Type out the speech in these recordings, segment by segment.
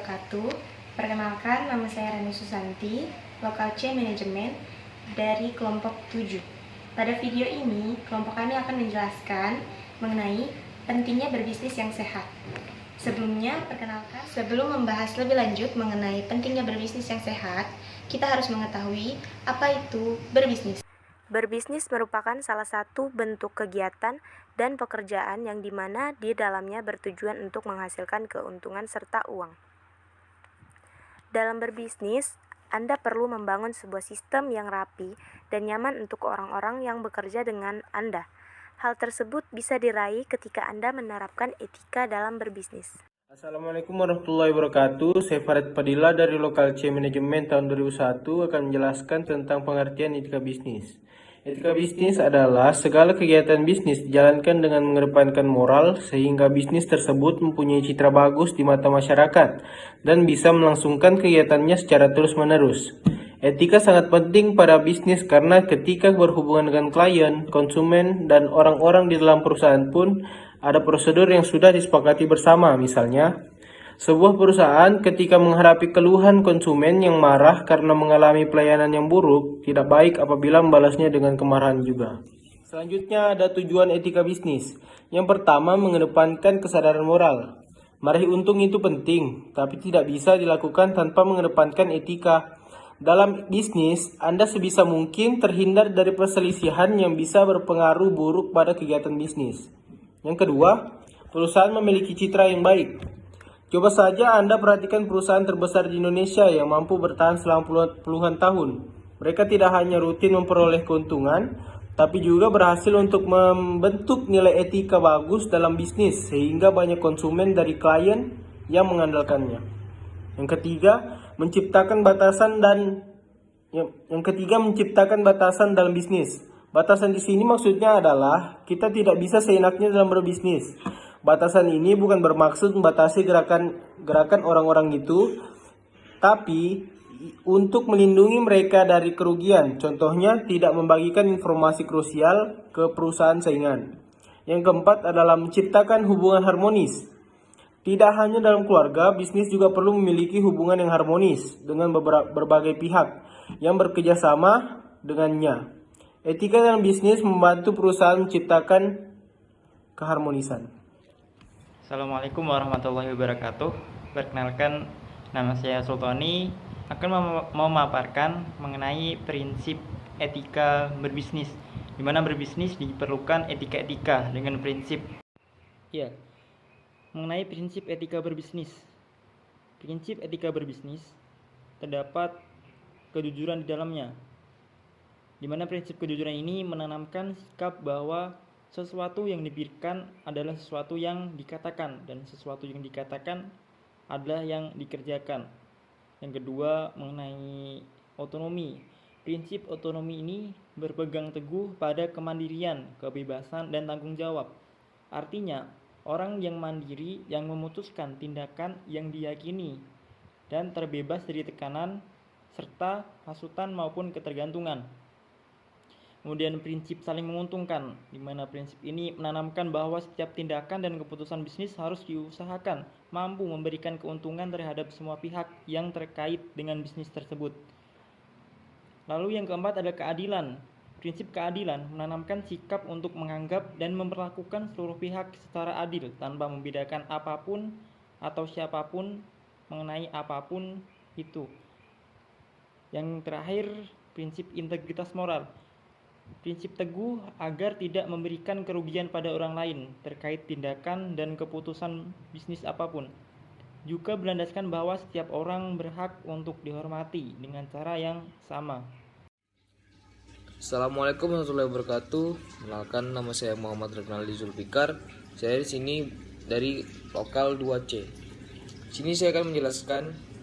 wabarakatuh. Perkenalkan, nama saya Rani Susanti, Lokal C Manajemen dari kelompok 7. Pada video ini, kelompok kami akan menjelaskan mengenai pentingnya berbisnis yang sehat. Sebelumnya, sebelum membahas lebih lanjut mengenai pentingnya berbisnis yang sehat, kita harus mengetahui apa itu berbisnis. Berbisnis merupakan salah satu bentuk kegiatan dan pekerjaan yang dimana di dalamnya bertujuan untuk menghasilkan keuntungan serta uang. Dalam berbisnis, Anda perlu membangun sebuah sistem yang rapi dan nyaman untuk orang-orang yang bekerja dengan Anda. Hal tersebut bisa diraih ketika Anda menerapkan etika dalam berbisnis. Assalamualaikum warahmatullahi wabarakatuh. Saya Farid Padilla dari Lokal C Manajemen tahun 2001 akan menjelaskan tentang pengertian etika bisnis. Etika bisnis adalah segala kegiatan bisnis dijalankan dengan mengedepankan moral sehingga bisnis tersebut mempunyai citra bagus di mata masyarakat dan bisa melangsungkan kegiatannya secara terus-menerus. Etika sangat penting pada bisnis karena ketika berhubungan dengan klien, konsumen, dan orang-orang di dalam perusahaan pun ada prosedur yang sudah disepakati bersama. Misalnya, sebuah perusahaan ketika menghadapi keluhan konsumen yang marah karena mengalami pelayanan yang buruk, tidak baik apabila membalasnya dengan kemarahan juga. Selanjutnya ada tujuan etika bisnis. Yang pertama, mengedepankan kesadaran moral. Meraih untung itu penting, tapi tidak bisa dilakukan tanpa mengedepankan etika. Dalam bisnis, Anda sebisa mungkin terhindar dari perselisihan yang bisa berpengaruh buruk pada kegiatan bisnis. Yang kedua, perusahaan memiliki citra yang baik. Coba saja Anda perhatikan perusahaan terbesar di Indonesia yang mampu bertahan selama puluhan tahun. Mereka tidak hanya rutin memperoleh keuntungan, tapi juga berhasil untuk membentuk nilai etika bagus dalam bisnis sehingga banyak konsumen dari klien yang mengandalkannya. Yang ketiga, menciptakan batasan dalam bisnis. Batasan di sini maksudnya adalah kita tidak bisa seenaknya dalam berbisnis. Batasan ini bukan bermaksud membatasi gerakan orang-orang itu, tapi untuk melindungi mereka dari kerugian. Contohnya, tidak membagikan informasi krusial ke perusahaan saingan. Yang keempat adalah menciptakan hubungan harmonis. Tidak hanya dalam keluarga, bisnis juga perlu memiliki hubungan yang harmonis dengan berbagai pihak yang bekerja sama dengannya. Etika dalam bisnis membantu perusahaan menciptakan keharmonisan. Assalamualaikum warahmatullahi wabarakatuh. Perkenalkan, nama saya Sultoni akan memaparkan mengenai prinsip etika berbisnis, di mana berbisnis diperlukan etika-etika dengan prinsip. Mengenai prinsip etika berbisnis. Prinsip etika berbisnis terdapat kejujuran di dalamnya, di mana prinsip kejujuran ini menanamkan sikap bahwa sesuatu yang dipikirkan adalah sesuatu yang dikatakan, dan sesuatu yang dikatakan adalah yang dikerjakan. Yang kedua, mengenai otonomi. Prinsip otonomi ini berpegang teguh pada kemandirian, kebebasan, dan tanggung jawab. Artinya, orang yang mandiri yang memutuskan tindakan yang diyakini dan terbebas dari tekanan serta hasutan maupun ketergantungan. Kemudian prinsip saling menguntungkan, di mana prinsip ini menanamkan bahwa setiap tindakan dan keputusan bisnis harus diusahakan mampu memberikan keuntungan terhadap semua pihak yang terkait dengan bisnis tersebut. Lalu yang keempat ada keadilan. Prinsip keadilan menanamkan sikap untuk menganggap dan memperlakukan seluruh pihak secara adil tanpa membedakan apapun atau siapapun mengenai apapun itu. Yang terakhir, prinsip integritas moral. Prinsip teguh agar tidak memberikan kerugian pada orang lain terkait tindakan dan keputusan bisnis apapun. Juga berlandaskan bahwa setiap orang berhak untuk dihormati dengan cara yang sama. Assalamualaikum warahmatullahi wabarakatuh. Kenalkan, nama saya Muhammad Renaldi Zulfikar. Saya di sini dari Lokal 2C. Di sini saya akan menjelaskan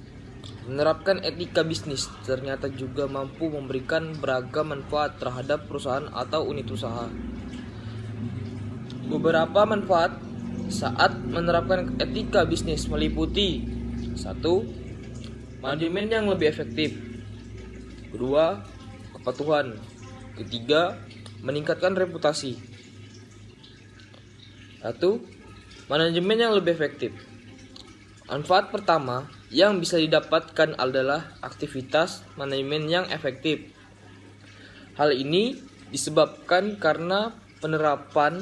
menerapkan etika bisnis ternyata juga mampu memberikan beragam manfaat terhadap perusahaan atau unit usaha. Beberapa manfaat saat menerapkan etika bisnis meliputi: 1. Manajemen yang lebih efektif. 2. Kepatuhan. 3. Meningkatkan reputasi. 1. Manajemen yang lebih efektif. Manfaat pertama, yang bisa didapatkan adalah aktivitas manajemen yang efektif. Hal ini disebabkan karena penerapan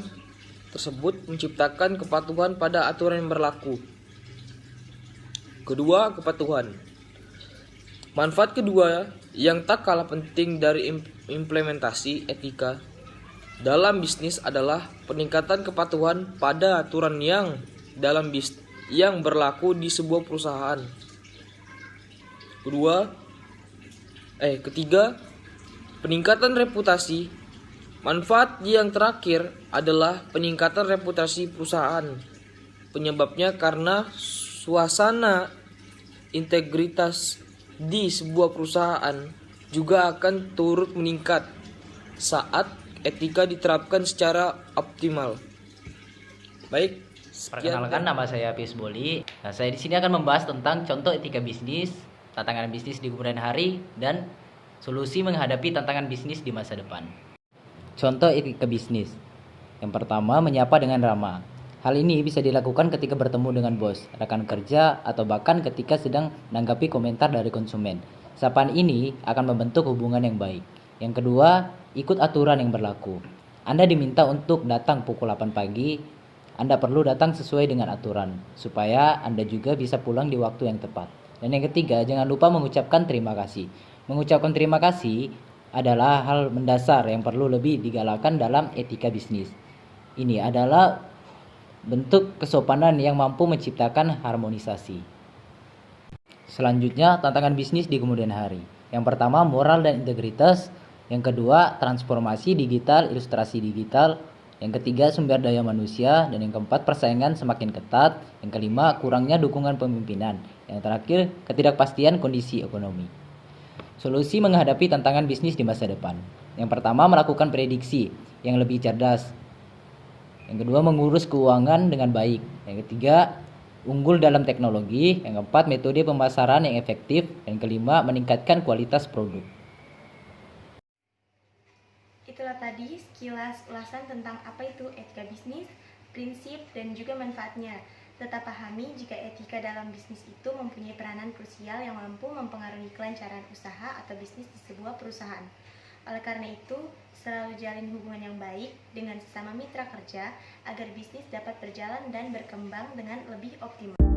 tersebut menciptakan kepatuhan pada aturan yang berlaku. Kedua, kepatuhan. Manfaat kedua yang tak kalah penting dari implementasi etika dalam bisnis adalah peningkatan kepatuhan pada aturan yang berlaku di sebuah perusahaan. Ketiga, peningkatan reputasi. Manfaat yang terakhir adalah peningkatan reputasi perusahaan. Penyebabnya karena suasana integritas di sebuah perusahaan juga akan turut meningkat saat etika diterapkan secara optimal. Baik, Perkenalkan, nama saya Pius Boli. Nah, saya di sini akan membahas tentang contoh etika bisnis, tantangan bisnis di kemudian hari, dan solusi menghadapi tantangan bisnis di masa depan. Contoh etika bisnis. Yang pertama, menyapa dengan ramah. Hal ini bisa dilakukan ketika bertemu dengan bos, rekan kerja, atau bahkan ketika sedang menanggapi komentar dari konsumen. Sapaan ini akan membentuk hubungan yang baik. Yang kedua, ikut aturan yang berlaku. Anda diminta untuk datang pukul 8 pagi. Anda perlu datang sesuai dengan aturan, supaya Anda juga bisa pulang di waktu yang tepat. Dan yang ketiga, jangan lupa mengucapkan terima kasih. Mengucapkan terima kasih adalah hal mendasar yang perlu lebih digalakkan dalam etika bisnis. Ini adalah bentuk kesopanan yang mampu menciptakan harmonisasi. Selanjutnya, tantangan bisnis di kemudian hari. Yang pertama, moral dan integritas. Yang kedua, transformasi digital, ilustrasi digital. Yang ketiga, sumber daya manusia. Dan yang keempat, persaingan semakin ketat. Yang kelima, kurangnya dukungan pemimpinan. Yang terakhir, ketidakpastian kondisi ekonomi. Solusi menghadapi tantangan bisnis di masa depan. Yang pertama, melakukan prediksi yang lebih cerdas. Yang kedua, mengurus keuangan dengan baik. Yang ketiga, unggul dalam teknologi. Yang keempat, metode pemasaran yang efektif. Yang kelima, meningkatkan kualitas produk. Itulah tadi sekilas ulasan tentang apa itu etika bisnis, prinsip, dan juga manfaatnya. Tetap pahami jika etika dalam bisnis itu mempunyai peranan krusial yang mampu mempengaruhi kelancaran usaha atau bisnis di sebuah perusahaan. Oleh karena itu, selalu jalin hubungan yang baik dengan sesama mitra kerja agar bisnis dapat berjalan dan berkembang dengan lebih optimal.